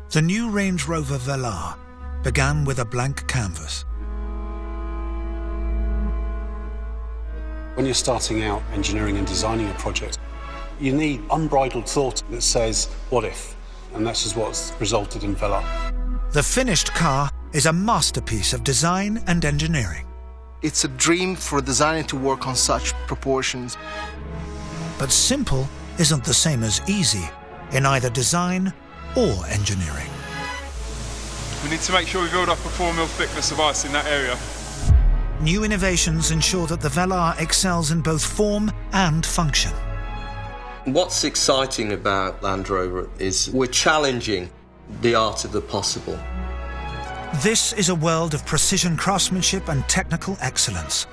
The new Range Rover Velar began with a blank canvas. When you're starting out engineering and designing a project, you need unbridled thought that says, what if? And this is what's resulted in Velar. The finished car is a masterpiece of design and engineering. It's a dream for a designer to work on such proportions. But simple isn't the same as easy in either design or engineering. We need to make sure we build up a 4 mil thickness of ice in that area. New innovations ensure that the Velar excels in both form and function. What's exciting about Land Rover is we're challenging the art of the possible. This is a world of precision craftsmanship and technical excellence.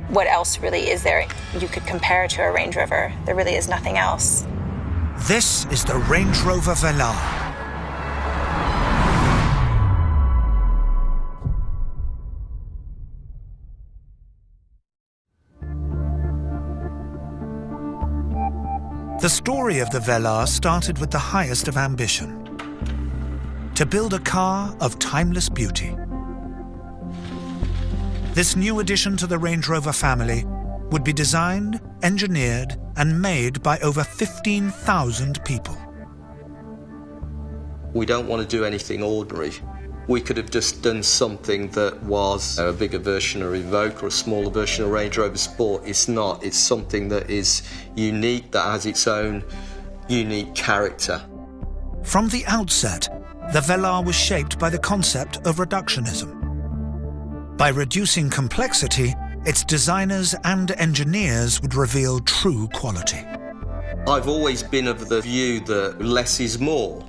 What else really is there you could compare to a Range Rover? There really is nothing else. This is the Range Rover Velar. The story of the Velar started with the highest of ambition: to build a car of timeless beauty. This new addition to the Range Rover family would be designed, engineered, and made by over 15,000 people. We don't want to do anything ordinary. We could have just done something that was a bigger version of Evoque or a smaller version of Range Rover Sport. It's not. It's something that is unique, that has its own unique character. From the outset, the Velar was shaped by the concept of reductionism. By reducing complexity, its designers and engineers would reveal true quality. I've always been of the view that less is more.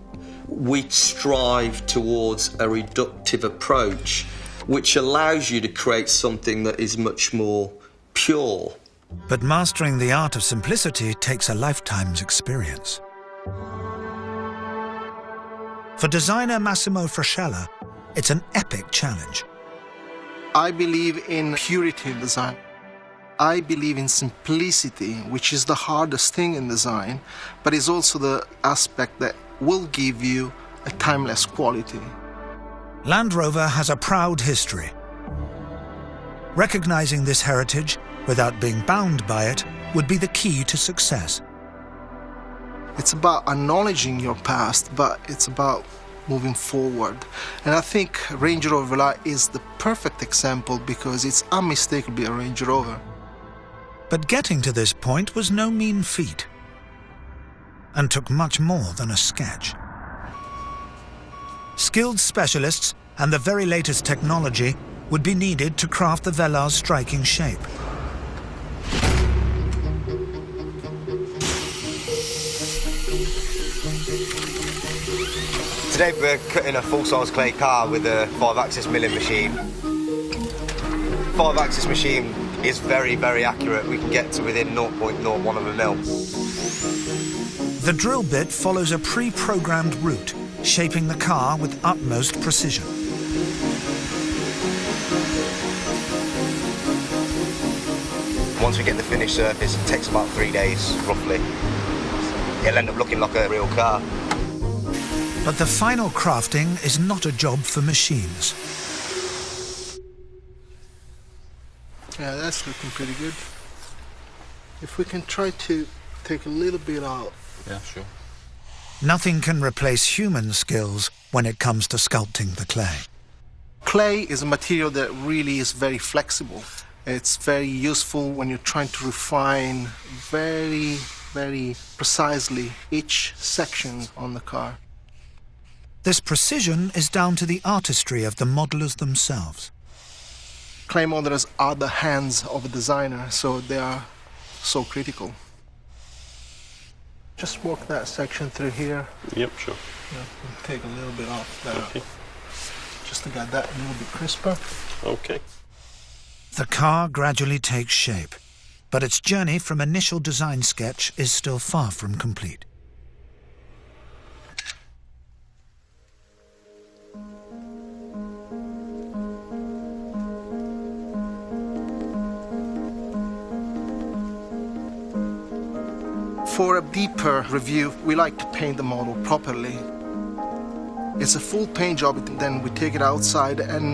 We strive towards a reductive approach, which allows you to create something that is much more pure. But mastering the art of simplicity takes a lifetime's experience. For designer Massimo Frascella, it's an epic challenge. I believe in purity in design. I believe in simplicity, which is the hardest thing in design, but is also the aspect that will give you a timeless quality. Land Rover has a proud history. Recognizing this heritage without being bound by it would be the key to success. It's about acknowledging your past, but it's about moving forward. And I think Range Rover Velar is the perfect example because it's unmistakably a Range Rover. But getting to this point was no mean feat, and took much more than a sketch. Skilled specialists and the very latest technology would be needed to craft the Velar's striking shape. Today we're cutting a full-size clay car with a 5-axis milling machine. 5-axis machine is very, very accurate. We can get to within 0.01 of a mil. The drill bit follows a pre-programmed route, shaping the car with utmost precision. Once we get the finished surface, it takes about 3 days, roughly. It'll end up looking like a real car. But the final crafting is not a job for machines. Yeah, that's looking pretty good. If we can try to take a little bit out. Yeah, sure. Nothing can replace human skills when it comes to sculpting the clay. Clay is a material that really is very flexible. It's very useful when you're trying to refine very, very precisely each section on the car. This precision is down to the artistry of the modelers themselves. Clay modelers are the hands of a designer, so they are so critical. Just work that section through here. Yep, sure. Yeah, take a little bit off there. Okay. Just to get that a little bit crisper. Okay. The car gradually takes shape, but its journey from initial design sketch is still far from complete. For a deeper review, we like to paint the model properly. It's a full paint job, then we take it outside, and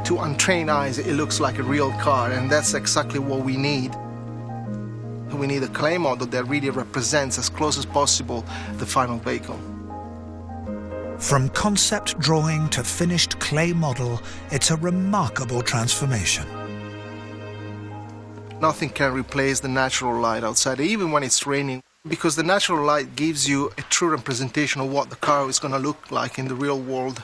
to untrained eyes it looks like a real car, and that's exactly what we need. We need a clay model that really represents as close as possible the final vehicle. From concept drawing to finished clay model, it's a remarkable transformation. Nothing can replace the natural light outside, even when it's raining, because the natural light gives you a true representation of what the car is going to look like in the real world.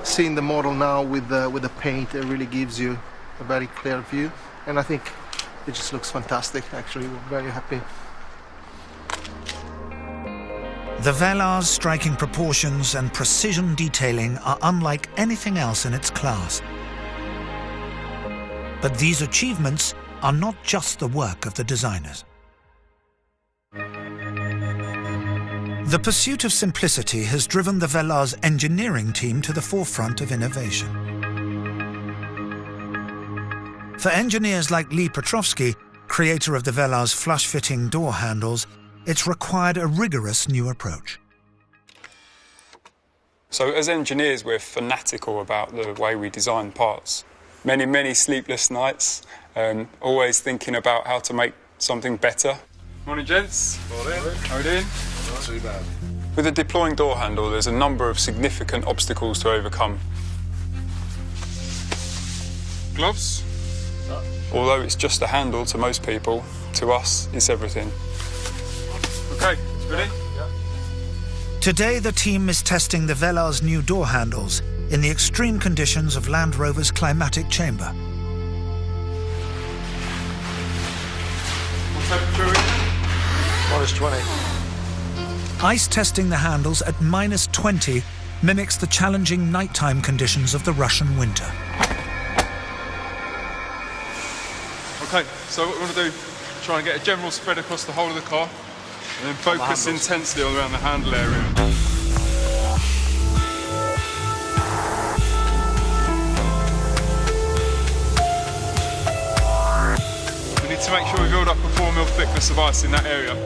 Seeing the model now with the paint, it really gives you a very clear view, and I think it just looks fantastic. Actually, we're very happy. The Velar's striking proportions and precision detailing are unlike anything else in its class. But these achievements are not just the work of the designers. The pursuit of simplicity has driven the Velar's engineering team to the forefront of innovation. For engineers like Lee Petrovsky, creator of the Velar's flush-fitting door handles, it's required a rigorous new approach. So as engineers, we're fanatical about the way we design parts. Many sleepless nights, always thinking about how to make something better. Morning, gents. Morning. How are we doing? Not too bad. With a deploying door handle, there's a number of significant obstacles to overcome. Gloves. Although it's just a handle to most people, to us, it's everything. Okay, ready? Yeah. Today, the team is testing the Velar's new door handles in the extreme conditions of Land Rover's climatic chamber. What temperature are we in? -20. Ice testing the handles at -20 mimics the challenging nighttime conditions of the Russian winter. Okay, so what we want to do, try and get a general spread across the whole of the car, and then focus intensely all around the handle area. We need to make sure we build up a 4 mm thickness of ice in that area.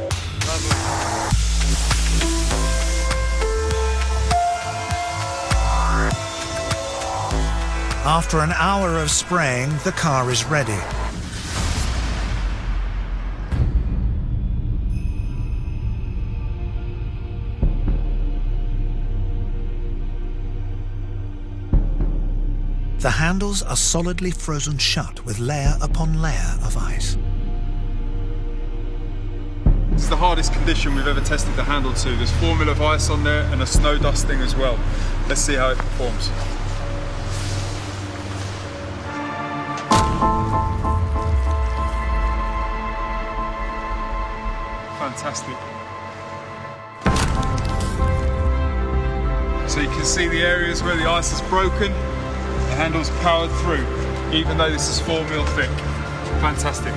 After an hour of spraying, the car is ready. The handles are solidly frozen shut with layer upon layer of ice. This is the hardest condition we've ever tested the handle to. There's 4 mm of ice on there and a snow dusting as well. Let's see how it performs. Fantastic. So you can see the areas where the ice is broken. The handle's powered through, even though this is 4 mm thick. Fantastic.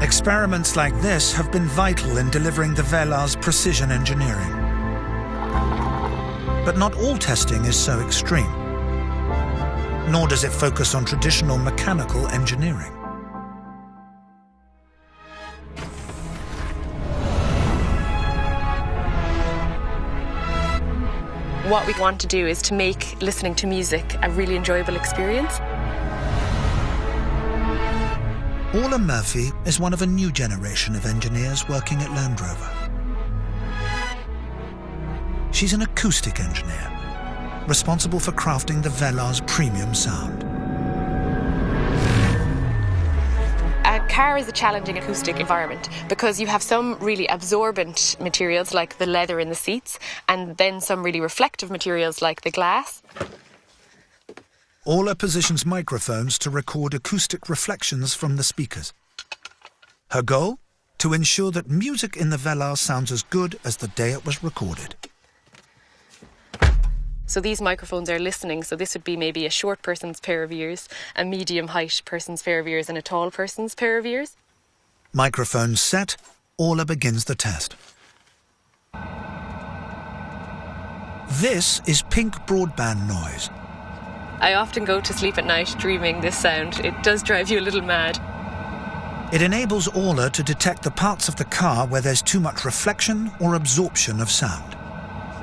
Experiments like this have been vital in delivering the Velar's precision engineering. But not all testing is so extreme, nor does it focus on traditional mechanical engineering. What we want to do is to make listening to music a really enjoyable experience. Orla Murphy is one of a new generation of engineers working at Land Rover. She's an acoustic engineer, responsible for crafting the Velar's premium sound. A car is a challenging acoustic environment because you have some really absorbent materials like the leather in the seats, and then some really reflective materials like the glass. Orla positions microphones to record acoustic reflections from the speakers. Her goal? To ensure that music in the Velar sounds as good as the day it was recorded. So these microphones are listening, so this would be maybe a short person's pair of ears, a medium height person's pair of ears, and a tall person's pair of ears. Microphones set, Orla begins the test. This is pink broadband noise. I often go to sleep at night dreaming this sound. It does drive you a little mad. It enables Orla to detect the parts of the car where there's too much reflection or absorption of sound.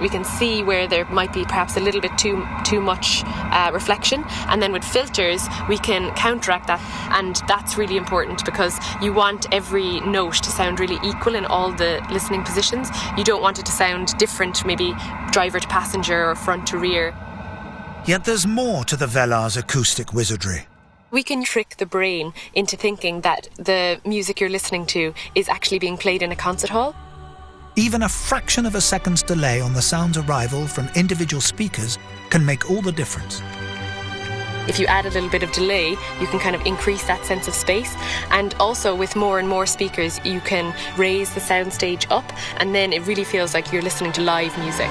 We can see where there might be perhaps a little bit too much reflection, and then with filters we can counteract that, and that's really important because you want every note to sound really equal in all the listening positions. You don't want it to sound different, maybe driver to passenger or front to rear. Yet there's more to the Velar's acoustic wizardry. We can trick the brain into thinking that the music you're listening to is actually being played in a concert hall. Even a fraction of a second's delay on the sound's arrival from individual speakers can make all the difference. If you add a little bit of delay, you can kind of increase that sense of space. And also with more and more speakers, you can raise the soundstage up, and then it really feels like you're listening to live music.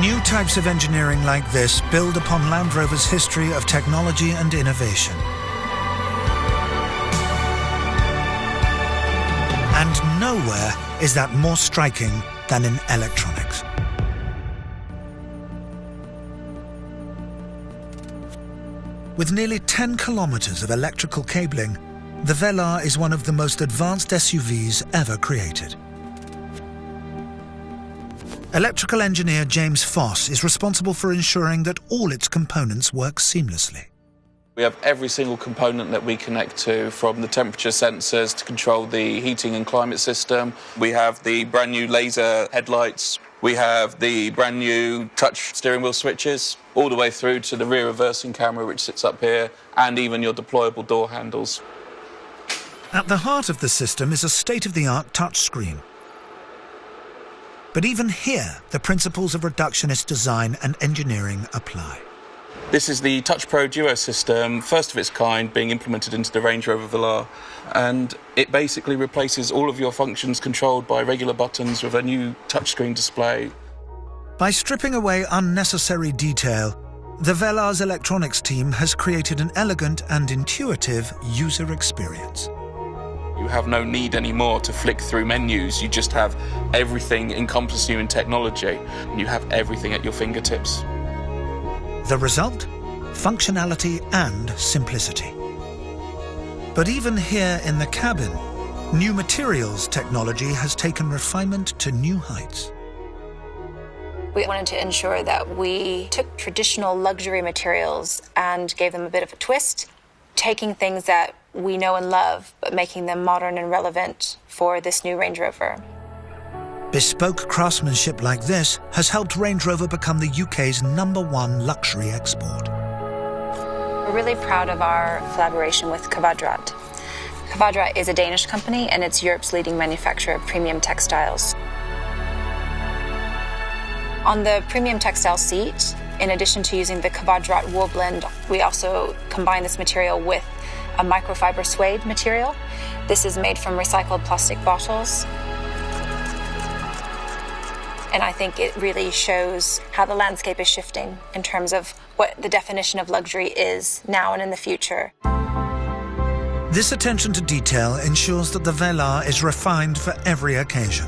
New types of engineering like this build upon Land Rover's history of technology and innovation. And nowhere is that more striking than in electronics. With nearly 10 kilometers of electrical cabling, the Velar is one of the most advanced SUVs ever created. Electrical engineer James Foss is responsible for ensuring that all its components work seamlessly. We have every single component that we connect to, from the temperature sensors to control the heating and climate system. We have the brand new laser headlights. We have the brand new touch steering wheel switches, all the way through to the rear reversing camera, which sits up here, and even your deployable door handles. At the heart of the system is a state-of-the-art touchscreen. But even here, the principles of reductionist design and engineering apply. This is the Touch Pro Duo system, first of its kind, being implemented into the Range Rover Velar, and it basically replaces all of your functions controlled by regular buttons with a new touchscreen display. By stripping away unnecessary detail, the Velar's electronics team has created an elegant and intuitive user experience. You have no need anymore to flick through menus. You just have everything encompassing you in technology. You have everything at your fingertips. The result? Functionality and simplicity. But even here in the cabin, new materials technology has taken refinement to new heights. We wanted to ensure that we took traditional luxury materials and gave them a bit of a twist, taking things that we know and love, but making them modern and relevant for this new Range Rover. Bespoke craftsmanship like this has helped Range Rover become the UK's #1 luxury export. We're really proud of our collaboration with Kvadrat. Kvadrat is a Danish company, and it's Europe's leading manufacturer of premium textiles. On the premium textile seat, in addition to using the Kvadrat wool blend, we also combine this material with a microfiber suede material. This is made from recycled plastic bottles. And I think it really shows how the landscape is shifting in terms of what the definition of luxury is now and in the future. This attention to detail ensures that the Velar is refined for every occasion.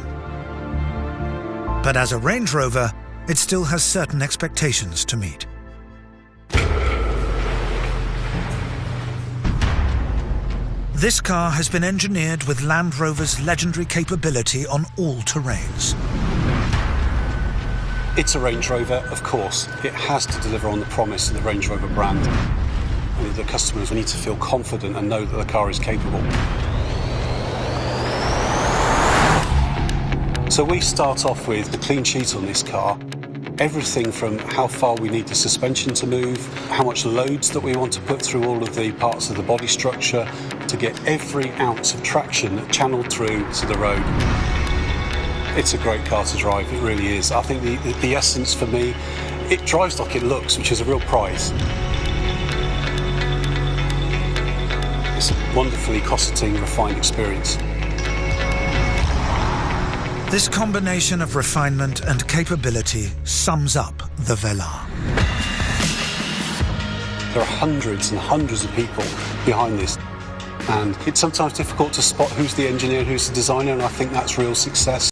But as a Range Rover, it still has certain expectations to meet. This car has been engineered with Land Rover's legendary capability on all terrains. It's a Range Rover, of course. It has to deliver on the promise of the Range Rover brand. And the customers need to feel confident and know that the car is capable. So we start off with a clean sheet on this car. Everything from how far we need the suspension to move, how much loads that we want to put through all of the parts of the body structure to get every ounce of traction channeled through to the road. It's a great car to drive, it really is. I think the essence for me, it drives like it looks, which is a real prize. It's a wonderfully cosseting, refined experience. This combination of refinement and capability sums up the Velar. There are hundreds and hundreds of people behind this, and it's sometimes difficult to spot who's the engineer and who's the designer, and I think that's real success.